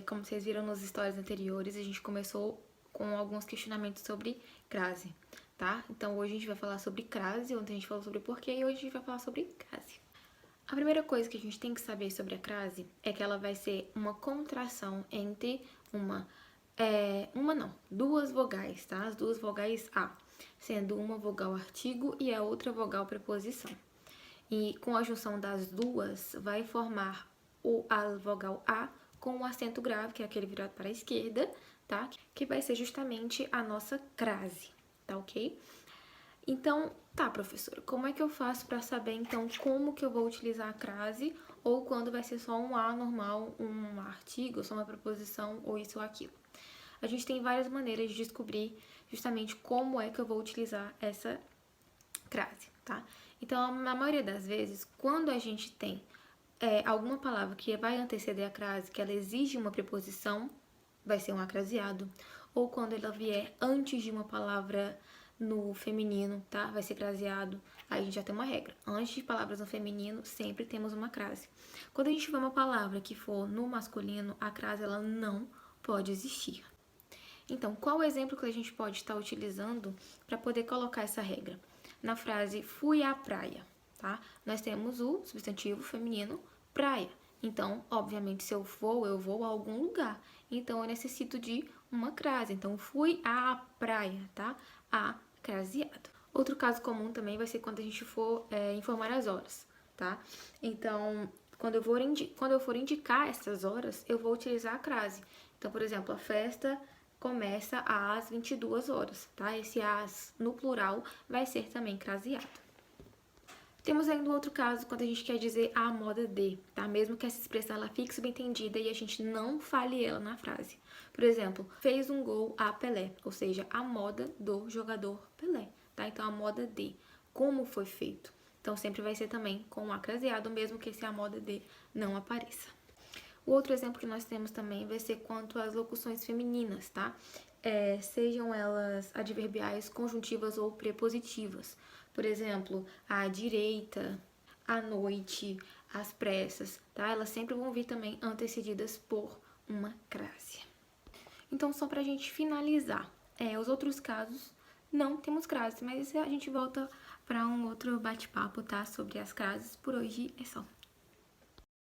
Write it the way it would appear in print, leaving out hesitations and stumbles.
Como vocês viram nas histórias anteriores, a gente começou com alguns questionamentos sobre crase, tá? Então hoje a gente vai falar sobre crase, ontem a gente falou sobre porquê e hoje a gente vai falar sobre crase. A primeira coisa que a gente tem que saber sobre a crase é que ela vai ser uma contração entre duas vogais, tá? As duas vogais A, sendo uma vogal artigo e a outra vogal preposição. E com a junção das duas, vai formar a vogal A com o acento grave, que é aquele virado para a esquerda, tá? Que vai ser justamente a nossa crase, tá ok? Então, tá, professora, como é que eu faço para saber, então, como que eu vou utilizar a crase ou quando vai ser só um A normal, um artigo, só uma preposição ou isso ou aquilo? A gente tem várias maneiras de descobrir justamente como é que eu vou utilizar essa crase, tá? Então, na maioria das vezes, quando a gente tem alguma palavra que vai anteceder a crase, que ela exige uma preposição, vai ser um acraseado. Ou quando ela vier antes de uma palavra no feminino, tá? Vai ser craseado. Aí a gente já tem uma regra. Antes de palavras no feminino, sempre temos uma crase. Quando a gente tiver uma palavra que for no masculino, a crase ela não pode existir. Então, qual o exemplo que a gente pode estar utilizando para poder colocar essa regra? Na frase fui à praia, tá? Nós temos o substantivo feminino praia. Então, obviamente, se eu vou a algum lugar. Então, eu necessito de uma crase. Então, fui à praia, tá? A craseado. Outro caso comum também vai ser quando a gente for informar as horas, tá? Então, quando eu for indicar essas horas, eu vou utilizar a crase. Então, por exemplo, a festa começa às 22 horas, tá? Esse às no plural vai ser também craseado. Temos ainda um outro caso quando a gente quer dizer a moda de, tá? Mesmo que essa expressão ela fique subentendida e a gente não fale ela na frase. Por exemplo, fez um gol a Pelé, ou seja, a moda do jogador Pelé, tá? Então a moda de, como foi feito. Então sempre vai ser também com o acraseado, mesmo que esse a moda de não apareça. O outro exemplo que nós temos também vai ser quanto às locuções femininas, tá? Sejam elas adverbiais, conjuntivas ou prepositivas. Por exemplo, à direita, à noite, às pressas, tá? Elas sempre vão vir também antecedidas por uma crase. Então, só pra gente finalizar, os outros casos não temos crase, mas a gente volta para um outro bate-papo, tá? Sobre as crases. Por hoje é só.